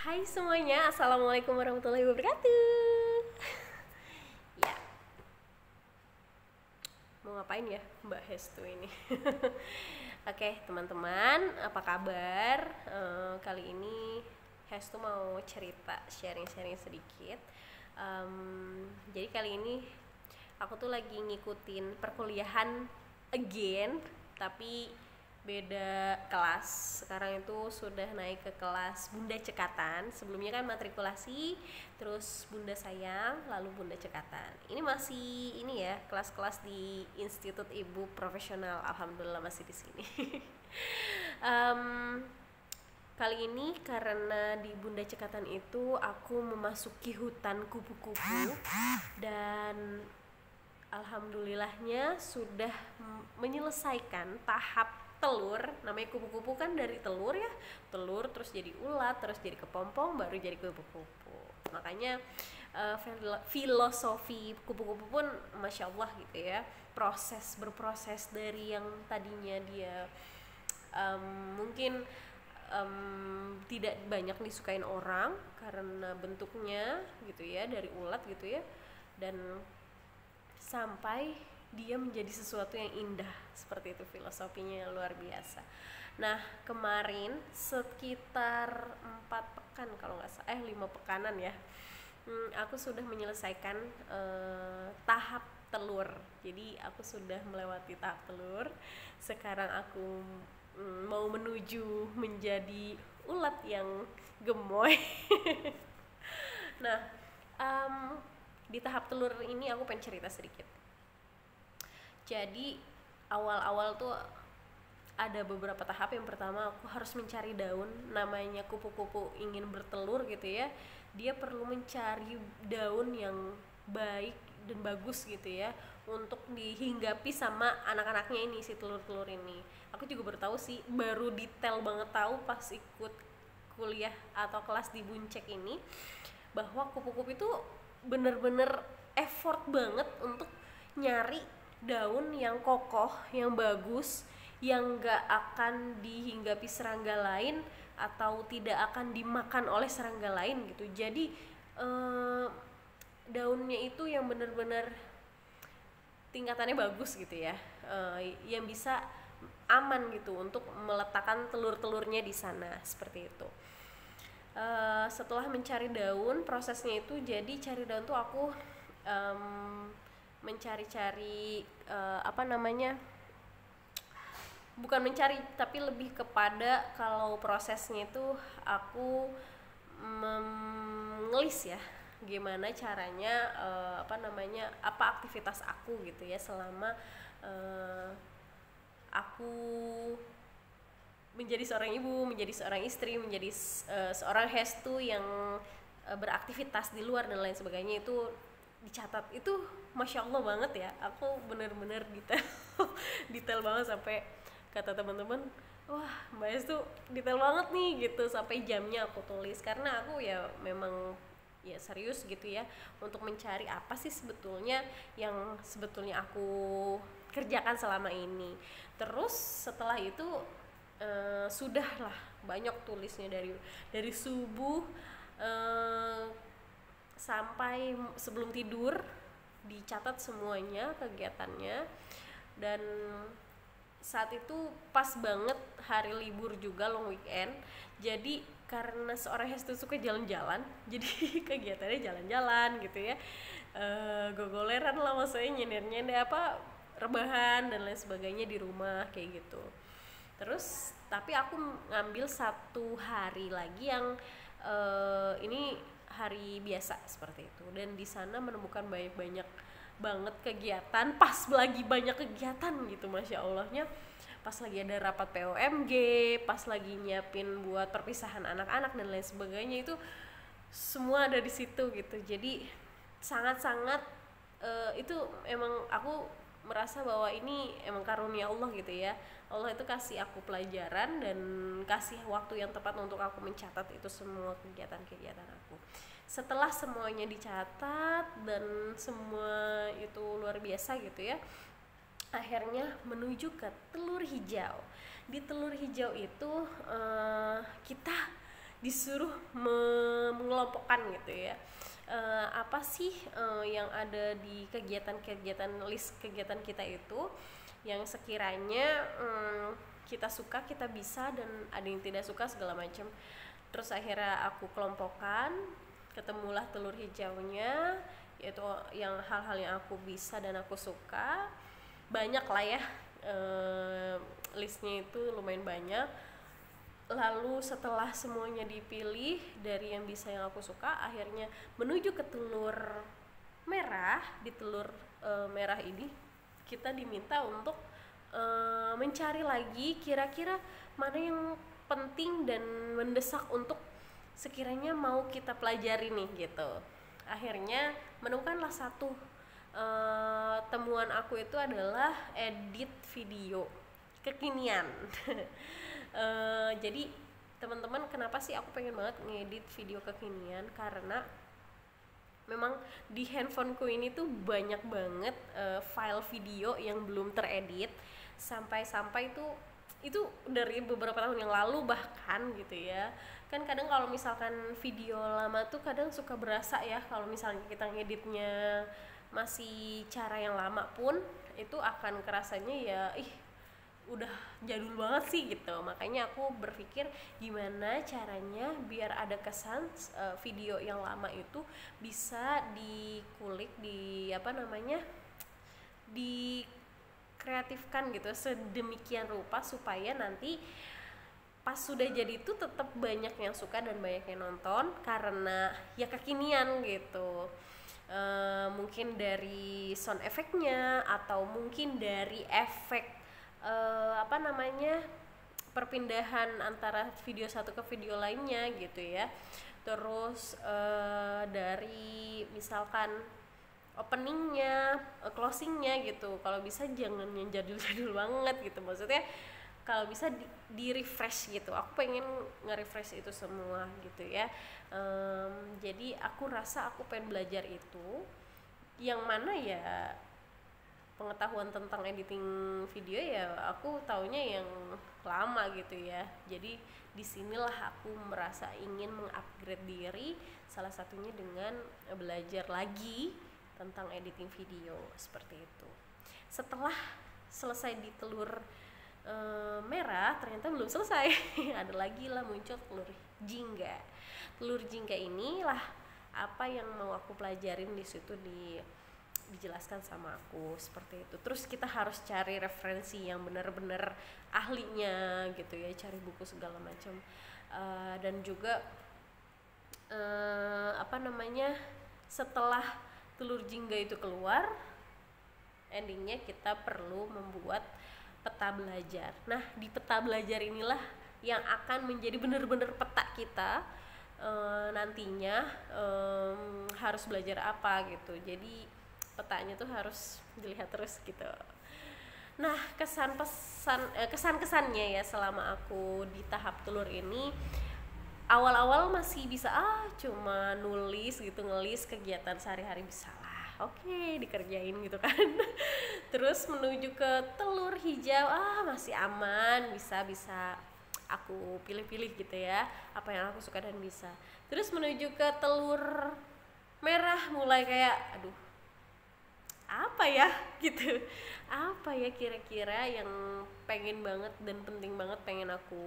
Hai semuanya, Assalamualaikum warahmatullahi wabarakatuh. Ya, mau ngapain ya Mbak Hestu ini? Oke teman-teman, apa kabar? Kali ini Hestu mau cerita, sharing-sharing sedikit. Jadi kali ini aku tuh lagi ngikutin perkuliahan again, tapi beda kelas. Sekarang itu sudah naik ke kelas Bunda Cekatan. Sebelumnya kan matrikulasi, terus Bunda Sayang, lalu Bunda Cekatan. Ini masih ini ya, kelas-kelas di Institut Ibu Profesional. Alhamdulillah masih di sini. um, Kali ini karena di Bunda Cekatan itu aku memasuki hutan kupu-kupu dan alhamdulillahnya sudah menyelesaikan tahap telur. Namanya kupu-kupu kan dari telur ya, telur terus jadi ulat, terus jadi kepompong, baru jadi kupu-kupu. Makanya filosofi kupu-kupu pun masya Allah gitu ya, berproses dari yang tadinya dia mungkin tidak banyak disukain orang karena bentuknya gitu ya, dari ulat gitu ya, dan sampai dia menjadi sesuatu yang indah. Seperti itu filosofinya, yang luar biasa. Nah kemarin sekitar 4 pekan kalau nggak salah, 5 pekanan ya, aku sudah menyelesaikan tahap telur. Jadi aku sudah melewati tahap telur. Sekarang aku mau menuju menjadi ulat yang gemoy. Nah, di tahap telur ini aku pengen cerita sedikit. Jadi awal-awal tuh ada beberapa tahap. Yang pertama aku harus mencari daun. Namanya kupu-kupu ingin bertelur gitu ya, dia perlu mencari daun yang baik dan bagus gitu ya, untuk dihinggapi sama anak-anaknya ini, si telur-telur ini. Aku juga baru tahu sih, baru detail banget tahu pas ikut kuliah atau kelas di Buncek ini, bahwa kupu-kupu itu bener-bener effort banget untuk nyari daun yang kokoh, yang bagus, yang gak akan dihinggapi serangga lain atau tidak akan dimakan oleh serangga lain gitu. Jadi daunnya itu yang bener-bener tingkatannya bagus gitu ya, yang bisa aman gitu untuk meletakkan telur-telurnya di sana, seperti itu. Setelah mencari daun, prosesnya itu jadi cari daun tuh aku mencari-cari apa namanya, bukan mencari tapi lebih kepada, kalau prosesnya itu aku mengelis ya, gimana caranya, apa aktivitas aku gitu ya selama aku menjadi seorang ibu, menjadi seorang istri, menjadi seorang Hestu yang beraktivitas di luar dan lain sebagainya. Itu dicatat. Itu masya Allah banget ya, aku bener-bener detail detail banget, sampai kata teman-teman, wah Mbak Hestu detail banget nih gitu, sampai jamnya aku tulis. Karena aku ya memang ya serius gitu ya, untuk mencari apa sih sebetulnya yang sebetulnya aku kerjakan selama ini. Terus setelah itu sudahlah banyak tulisnya, dari subuh sampai sebelum tidur, dicatat semuanya kegiatannya. Dan saat itu pas banget hari libur juga, long weekend. Jadi karena seorang Hestu suka jalan-jalan, jadi kegiatannya jalan-jalan gitu ya, gogoleran lah, maksudnya nyender-nyender apa, rebahan dan lain sebagainya di rumah kayak gitu. Terus tapi aku ngambil satu hari lagi yang ini hari biasa seperti itu, dan di sana menemukan banyak banget kegiatan. Pas lagi banyak kegiatan gitu, masya Allahnya, pas lagi ada rapat POMG, pas lagi nyiapin buat perpisahan anak-anak dan lain sebagainya, itu semua ada di situ gitu. Jadi sangat-sangat itu emang aku merasa bahwa ini emang karunia Allah gitu ya. Allah itu kasih aku pelajaran dan kasih waktu yang tepat untuk aku mencatat itu semua kegiatan-kegiatan aku. Setelah semuanya dicatat dan semua itu luar biasa gitu ya, akhirnya menuju ke telur hijau. Di telur hijau itu kita disuruh mengelompokkan gitu ya. Apa sih yang ada di kegiatan-kegiatan list kegiatan kita itu yang sekiranya kita suka, kita bisa, dan ada yang tidak suka segala macam. Terus akhirnya aku kelompokkan, ketemulah telur hijaunya, yaitu yang hal-hal yang aku bisa dan aku suka. Banyak lah ya, listnya itu lumayan banyak. Lalu setelah semuanya dipilih dari yang bisa yang aku suka, akhirnya menuju ke telur merah. Di telur merah ini kita diminta untuk mencari lagi kira-kira mana yang penting dan mendesak untuk sekiranya mau kita pelajari nih gitu. Akhirnya menemukanlah satu temuan aku itu adalah edit video kekinian. Jadi teman-teman, kenapa sih aku pengen banget ngedit video kekinian? Karena memang di handphoneku ini tuh banyak banget file video yang belum teredit, sampai-sampai itu dari beberapa tahun yang lalu bahkan gitu ya. Kan kadang kalau misalkan video lama tuh kadang suka berasa ya, kalau misalnya kita ngeditnya masih cara yang lama pun itu akan kerasanya ya udah jadul banget sih gitu. Makanya aku berpikir gimana caranya biar ada kesan video yang lama itu bisa dikulik, dikreatifkan gitu sedemikian rupa supaya nanti pas sudah jadi itu tetap banyak yang suka dan banyak yang nonton karena ya kekinian gitu. Mungkin dari sound efeknya atau mungkin dari efek perpindahan antara video satu ke video lainnya gitu ya. Terus dari misalkan openingnya, closingnya gitu, kalau bisa jangan yang jadul-jadul banget gitu. Maksudnya kalau bisa di refresh gitu. Aku pengen nge-refresh itu semua gitu ya. Jadi aku rasa aku pengen belajar itu, yang mana ya pengetahuan tentang editing video ya aku taunya yang lama gitu ya. Jadi disinilah aku merasa ingin mengupgrade diri, salah satunya dengan belajar lagi tentang editing video seperti itu. Setelah selesai di telur merah, ternyata belum selesai. Ada lagi lah, muncul telur jingga. Telur jingga inilah apa yang mau aku pelajarin di situ, dijelaskan sama aku seperti itu. Terus kita harus cari referensi yang benar-benar ahlinya gitu ya, cari buku segala macam. Dan juga setelah telur jingga itu keluar, endingnya kita perlu membuat peta belajar. Nah, di peta belajar inilah yang akan menjadi benar-benar peta kita nantinya harus belajar apa gitu. Jadi petanya tuh harus dilihat terus gitu. Nah, kesan-kesannya ya selama aku di tahap telur ini, awal-awal masih bisa cuma nulis gitu, ngelis kegiatan sehari-hari bisa lah, oke, dikerjain gitu kan. Terus menuju ke telur hijau, masih aman, bisa aku pilih-pilih gitu ya, apa yang aku suka dan bisa. Terus menuju ke telur merah, mulai kayak aduh, apa ya gitu, apa ya kira-kira yang pengen banget dan penting banget pengen aku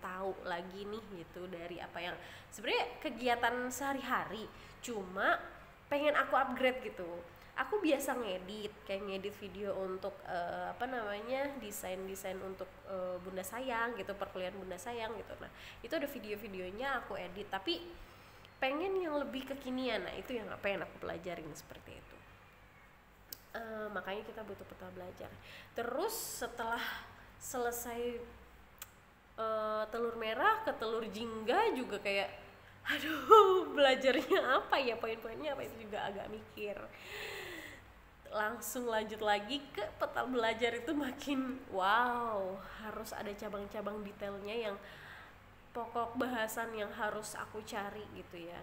tahu lagi nih gitu, dari apa yang sebenarnya kegiatan sehari-hari, cuma pengen aku upgrade gitu. Aku biasa ngedit video untuk desain untuk Bunda Sayang gitu, perkuliahan Bunda Sayang gitu. Nah, itu ada video-videonya aku edit, tapi pengen yang lebih kekinian. Nah, itu yang pengen aku pelajarin seperti itu. Makanya kita butuh peta belajar. Terus setelah selesai telur merah ke telur jingga juga kayak aduh, belajarnya apa ya, poin-poinnya apa, itu juga agak mikir. Langsung lanjut lagi ke peta belajar, itu makin wow, harus ada cabang-cabang detailnya yang pokok bahasan yang harus aku cari gitu ya.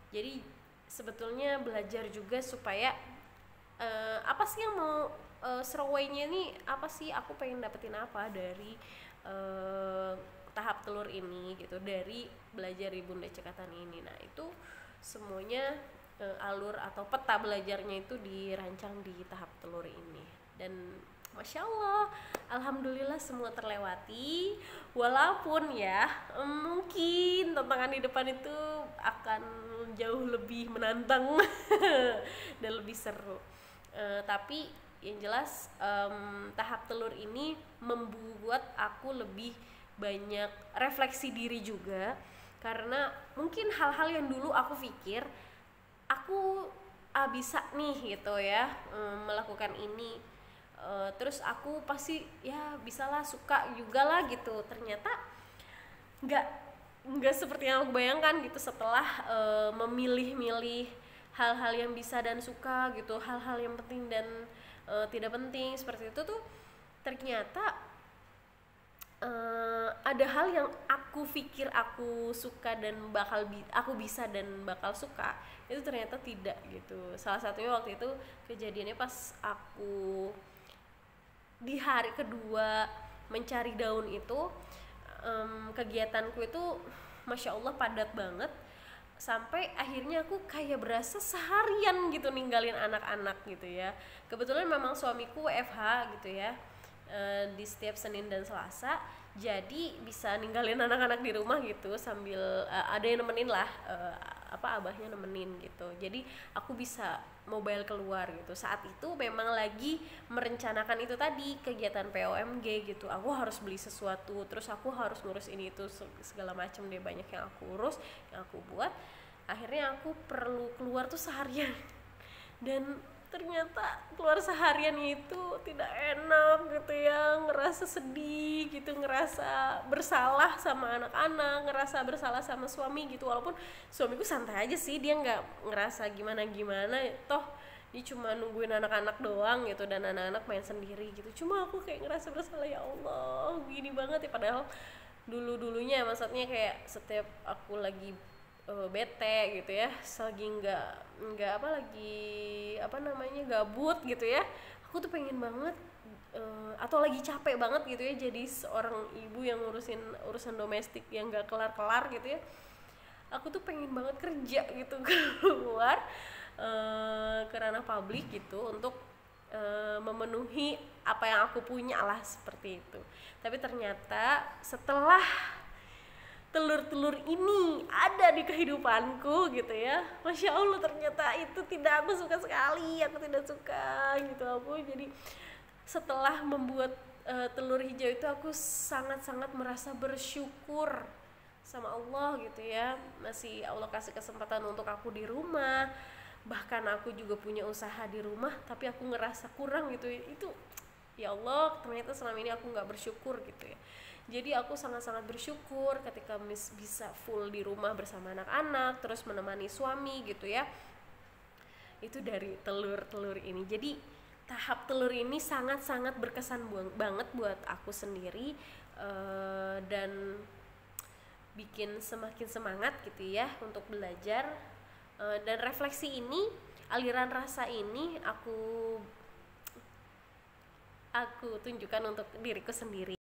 Jadi sebetulnya belajar juga supaya apa sih yang mau throwaway-nya nih, apa sih aku pengen dapetin apa dari tahap telur ini gitu, dari belajar di Bunda Cekatan ini. Nah itu semuanya alur atau peta belajarnya itu dirancang di tahap telur ini. Dan Masya Allah, Alhamdulillah semua terlewati. Walaupun ya mungkin tantangan di depan itu akan jauh lebih menantang dan lebih seru. Tapi yang jelas tahap telur ini membuat aku lebih banyak refleksi diri juga. Karena mungkin hal-hal yang dulu aku pikir aku bisa nih gitu ya melakukan ini, terus aku pasti ya bisalah, suka juga lah gitu. Ternyata nggak seperti yang aku bayangkan gitu. Setelah memilih-milih hal-hal yang bisa dan suka gitu, hal-hal yang penting dan tidak penting seperti itu tuh, ternyata ada hal yang aku pikir aku suka dan aku bisa dan bakal suka, itu ternyata tidak gitu. Salah satunya waktu itu kejadiannya pas aku di hari kedua mencari daun itu, kegiatanku itu Masya Allah padat banget, sampai akhirnya aku kayak berasa seharian gitu ninggalin anak-anak gitu ya. Kebetulan memang suamiku WFH gitu ya, di setiap Senin dan Selasa, jadi bisa ninggalin anak-anak di rumah gitu sambil ada yang nemenin lah, abahnya nemenin gitu. Jadi aku bisa mobile keluar gitu. Saat itu memang lagi merencanakan itu tadi, kegiatan POMG gitu. Aku harus beli sesuatu, terus aku harus ngurus ini itu segala macam deh, banyak yang aku urus, yang aku buat. Akhirnya aku perlu keluar tuh seharian. Dan ternyata keluar seharian itu tidak enak gitu ya, ngerasa sedih gitu, ngerasa bersalah sama anak-anak, ngerasa bersalah sama suami gitu. Walaupun suamiku santai aja sih, dia nggak ngerasa gimana-gimana, toh dia cuma nungguin anak-anak doang gitu, dan anak-anak main sendiri gitu. Cuma aku kayak ngerasa bersalah, ya Allah gini banget ya. Padahal dulu-dulunya maksudnya kayak setiap aku lagi bete gitu ya, lagi lagi gabut gitu ya, aku tuh pengen banget atau lagi capek banget gitu ya, jadi seorang ibu yang ngurusin urusan domestik yang gak kelar-kelar gitu ya, aku tuh pengen banget kerja gitu keluar ke ranah publik gitu untuk memenuhi apa yang aku punya lah, seperti itu. Tapi ternyata setelah telur-telur ini ada di kehidupanku gitu ya, Masya Allah, ternyata itu tidak aku suka sekali, aku tidak suka gitu. Aku jadi setelah membuat telur hijau itu, aku sangat-sangat merasa bersyukur sama Allah gitu ya, masih Allah kasih kesempatan untuk aku di rumah. Bahkan aku juga punya usaha di rumah, tapi aku ngerasa kurang gitu ya. Itu ya Allah, ternyata selama ini aku nggak bersyukur gitu ya. Jadi aku sangat-sangat bersyukur ketika bisa full di rumah bersama anak-anak, terus menemani suami gitu ya. Itu dari telur-telur ini. Jadi tahap telur ini sangat-sangat berkesan banget buat aku sendiri, dan bikin semakin semangat gitu ya untuk belajar. Dan refleksi ini, aliran rasa ini aku tunjukkan untuk diriku sendiri.